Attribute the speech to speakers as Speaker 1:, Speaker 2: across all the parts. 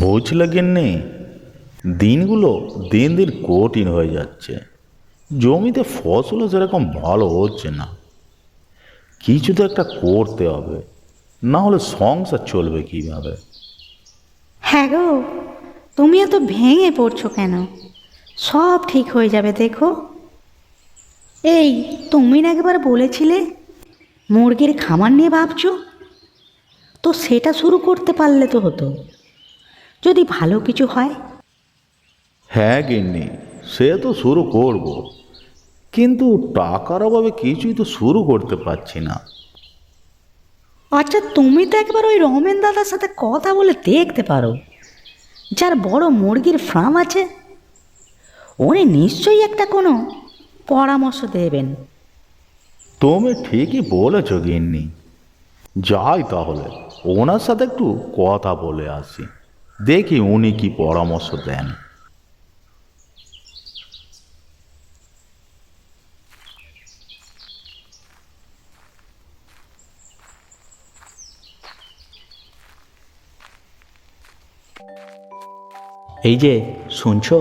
Speaker 1: বুঝলে গিন্নি, দিনগুলো দিন দিন কঠিন হয়ে যাচ্ছে। জমিতে ফসলও সেরকম ভালো হচ্ছে না। কিছু তো একটা করতে হবে, না হলে সংসার চলবে কিভাবে?
Speaker 2: হ্যাঁ গো, তুমি এত ভেঙে পড়ছো কেন? সব ঠিক হয়ে যাবে, দেখো। এই, তুমি না একবার বলেছিলে মুরগির খামার নিয়ে ভাবছো, তো সেটা শুরু করতে পারলে তো হতো, যদি ভালো কিছু হয়।
Speaker 1: হ্যাঁ গিন্নি, সে তো শুরু করব, কিন্তু টাকার অভাবে কিছুই তো শুরু করতে পারছি না।
Speaker 2: আচ্ছা, তুমি তো একবার ওই রমেন দাদার সাথে কথা বলে দেখতে পারো, যার বড় মুরগির ফার্ম আছে। উনি নিশ্চয়ই একটা কোনো পরামর্শ দেবেন।
Speaker 1: তুমি ঠিকই বলেছ গিন্নি, যাই তাহলে ওনার সাথে একটু কথা বলে আসি, দেখি উনি কি পরামর্শ দেন।
Speaker 3: এই যে শুনছো,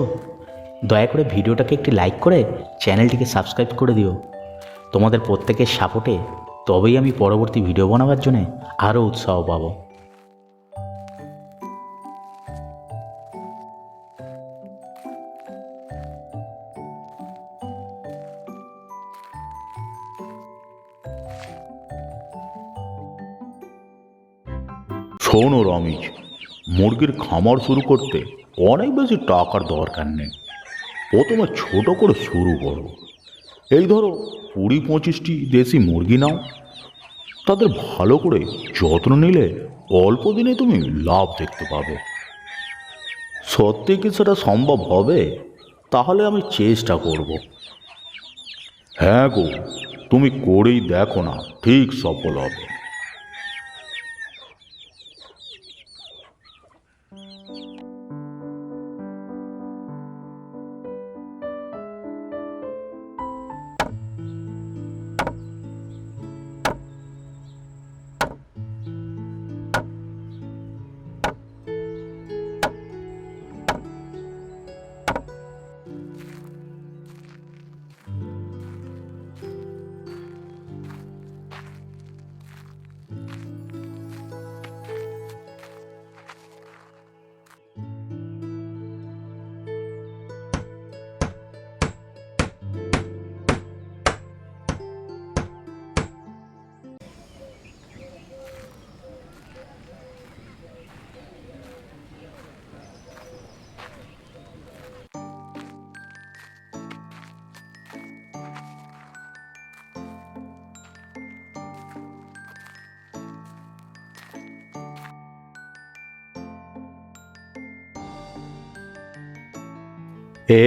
Speaker 3: দয়া করে ভিডিওটাকে একটি লাইক করে চ্যানেলটিকে সাবস্ক্রাইব করে দিও। তোমাদের প্রত্যেকের সাপোর্টে তবেই আমি পরবর্তী ভিডিও বানাবার জন্যে আরও উৎসাহ পাবো।
Speaker 1: শোনো রমেশ, মুরগির খামার শুরু করতে অনেক বেশি টাকার দরকার নেই। প্রথমে ছোট করে শুরু করো। এই ধরো 20-25টি দেশি মুরগি নাও। তাদের ভালো করে যত্ন নিলে অল্প দিনে তুমি লাভ দেখতে পাবে। সত্যি কি সেটা সম্ভব হবে? তাহলে আমি চেষ্টা করব। হ্যাঁ গো, তুমি করেই দেখো না, ঠিক সফল হবে।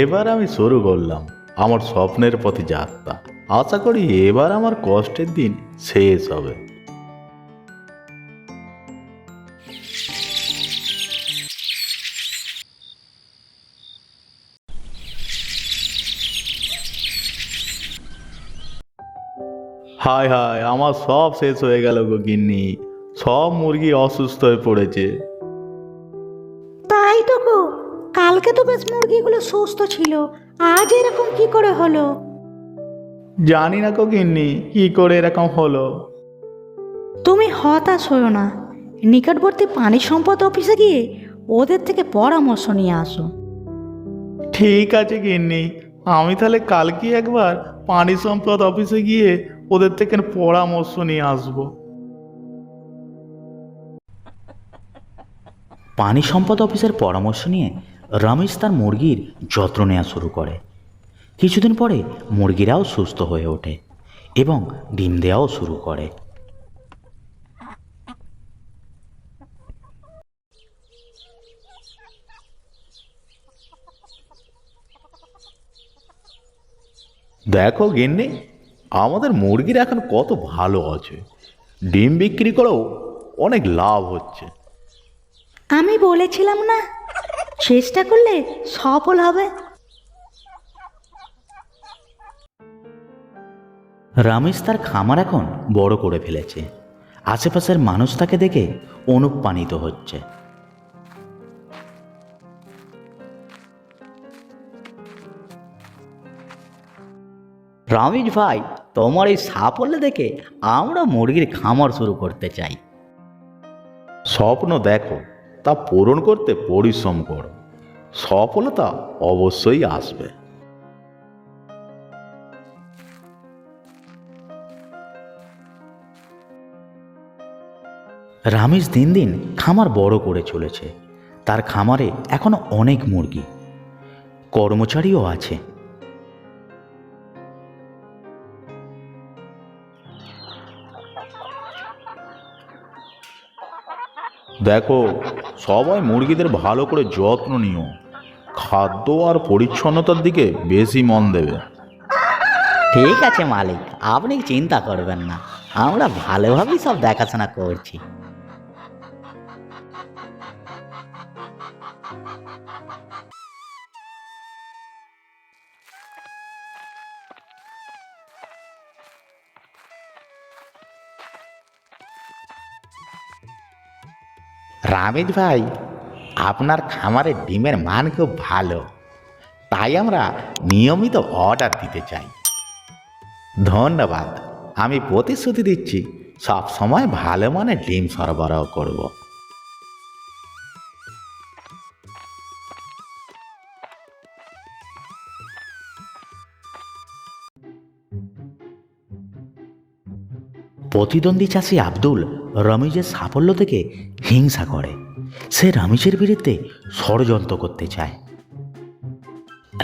Speaker 1: এবার আমি শুরু করলাম আমার স্বপ্নের পথে যাত্রা। আশা করি এবার আমার কষ্টের দিন শেষ হবে। হায় হায়, আমার সব শেষ হয়ে গেল গো গিন্নি। সব মুরগি অসুস্থ হয়ে পড়েছে।
Speaker 2: তাই তো গো, কালকে তো বেশ মুরগিগুলো সুস্থ ছিল, আজ এরকম কি করে হলো?
Speaker 1: জানি না গো গিন্নি, কি করে এরকম হলো।
Speaker 2: তুমি হতাশ হও না, নিকটবর্তী পানি সম্পদ অফিসে গিয়ে ওদের থেকে পরামর্শ নিয়ে আসো।
Speaker 1: ঠিক আছে গিন্নি, আমি তাহলে কালকে একবার পানি সম্পদ অফিসে গিয়ে ওদের থেকে পরামর্শ নিয়ে আসবো।
Speaker 3: পানি সম্পদ অফিসের পরামর্শ নিয়ে রমেশ তার মুরগির যত্ন নেওয়া শুরু করে। কিছুদিন পরে মুরগিরাও সুস্থ হয়ে ওঠে এবং ডিম দেওয়াও শুরু করে।
Speaker 1: দেখো গিন্নি, আমাদের মুরগির এখন কত ভালো আছে। ডিম বিক্রি করেও অনেক লাভ হচ্ছে।
Speaker 2: আমি বলেছিলাম না, চেষ্টা করলে সফল হবে।
Speaker 3: রমেশ তার খামার এখন বড় করে ফেলেছে। আশেপাশের মানুষ তাকে দেখে অনুপ্রাণিত হচ্ছে। রমেশ ভাই, তোমার এই সাফল্য দেখে আমরা মুরগির খামার শুরু করতে চাই।
Speaker 1: স্বপ্ন দেখো, তা পূরণ করতে পরিশ্রম করো, সফলতা অবশ্যই আসবে।
Speaker 3: রমেশ দিন দিন খামার বড় করে চলেছে। তার খামারে এখনো অনেক মুরগি, কর্মচারীও আছে।
Speaker 1: দেখো, সবাই মুরগিদের ভালো করে যত্ন নিও, খাদ্য আর পরিচ্ছন্নতার দিকে বেশি মন দেবে।
Speaker 3: ঠিক আছে মালিক, আপনি চিন্তা করবেন না, আমরা ভালোভাবেই সব দেখাশোনা করছি।
Speaker 1: রামিজ ভাই, আপনার খামারের ডিমের মান খুব ভালো, তাই আমরা নিয়মিত অর্ডার দিতে চাই। ধন্যবাদ, আমি প্রতিশ্রুতি দিচ্ছি সব সময় ভালো মানের ডিম সরবরাহ করব।
Speaker 3: প্রতিদ্বন্দ্বী চাষি আব্দুল রমেশের সাফল্য থেকে হিংসা করে। সে রমেশের বিরুদ্ধে ষড়যন্ত্র করতে চায়।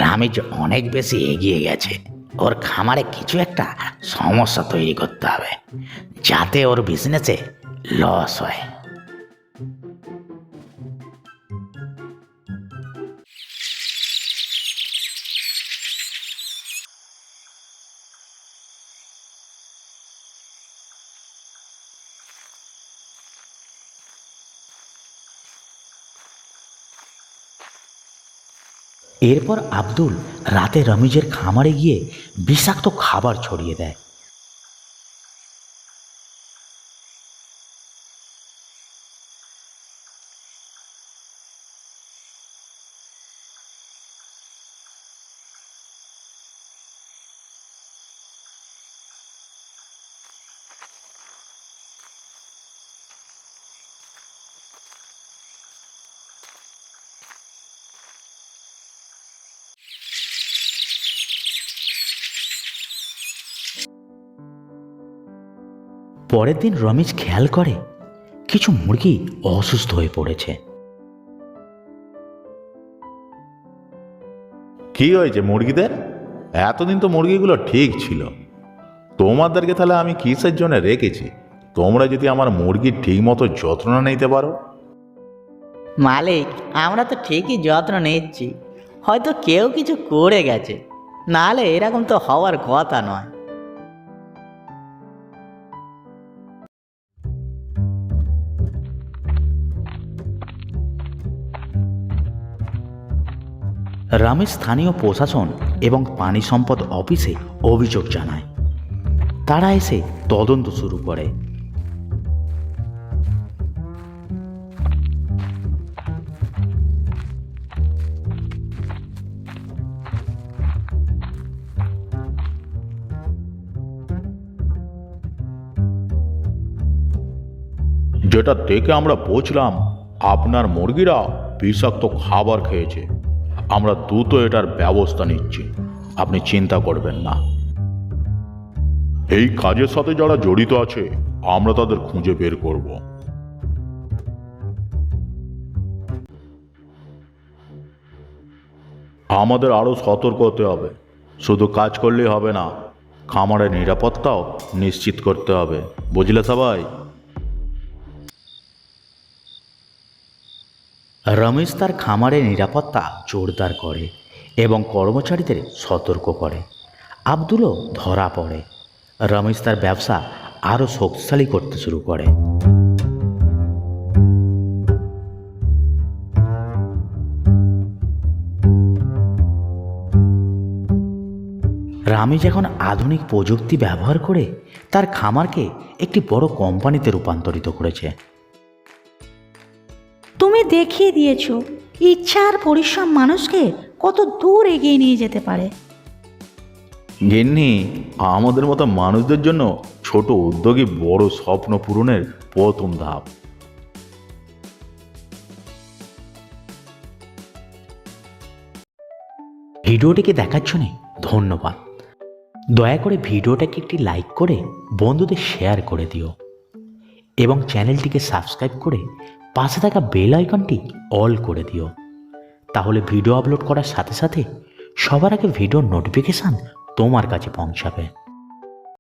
Speaker 1: রামিজ অনেক বেশি এগিয়ে গেছে, ওর খামারে কিছু একটা সমস্যা তৈরি করতে হবে যাতে ওর বিজনেসে লস হয়।
Speaker 3: এরপর আব্দুল রাতে রমেশের খামারে গিয়ে বিষাক্ত খাবার ছড়িয়ে দেয়। পরের দিন রমেশ খেয়াল করে কিছু মুরগি অসুস্থ হয়ে পড়েছে।
Speaker 1: কি হয়েছে মুরগিদের? এতদিন তো মুরগিগুলো ঠিক ছিল, তোমাদেরকে তাহলে আমি কিসের জন্য রেখেছি? তোমরা যদি আমার মুরগির ঠিক মতো যত্ন না নিতে পারো।
Speaker 4: মালিক, আমরা তো ঠিকই যত্ন নিচ্ছি, হয়তো কেউ কিছু করে গেছে, নাহলে এরকম তো হওয়ার কথা নয়।
Speaker 3: রমেশ স্থানীয় প্রশাসন এবং পানি সম্পদ অফিসে অভিযোগ জানায়। তারা এসে তদন্ত শুরু করে।
Speaker 1: যেটা দেখে আমরা বুঝলাম আপনার মুরগিরা বিষাক্ত খাবার খেয়েছে। আমরা দ্রুত এটার ব্যবস্থা নিচ্ছি, আপনি চিন্তা করবেন না। এই কাজের সাথে যারা জড়িত আছে আমরা তাদের খুঁজে বের করব। আমাদের আরো সতর্ক হতে হবে, শুধু কাজ করলেই হবে না, খামারের নিরাপত্তাও নিশ্চিত করতে হবে, বুঝলে সবাই?
Speaker 3: রমেশ তার খামারের নিরাপত্তা জোরদার করে এবং কর্মচারীদের সতর্ক করে। আব্দুলও ধরা পড়ে। রমেশ তার ব্যবসা আরও শক্তিশালী করতে শুরু করে। রমেশ এখন আধুনিক প্রযুক্তি ব্যবহার করে তার খামারকে একটি বড় কোম্পানিতে রূপান্তরিত করেছে।
Speaker 2: তুমি দেখিয়ে দিয়েছো ইচ্ছা আর পরিশ্রম মানুষকে কত দূর এগিয়ে নিয়ে যেতে পারে।
Speaker 1: গিন্নি, আমাদের মতো মানুষদের জন্য ছোট উদ্যোগই বড় স্বপ্ন পূরণের প্রথম ধাপ।
Speaker 3: ভিডিওটিকে দেখার জন্যে ধন্যবাদ। দয়া করে ভিডিওটাকে একটি লাইক করে বন্ধুদের শেয়ার করে দিও এবং চ্যানেলটিকে সাবস্ক্রাইব করে পাশে থাকা বেল আইকনটি অল করে দিও। তাহলে ভিডিও আপলোড করার সাথে সাথে সবার আগে ভিডিওর নোটিফিকেশান তোমার কাছে পৌঁছাবে।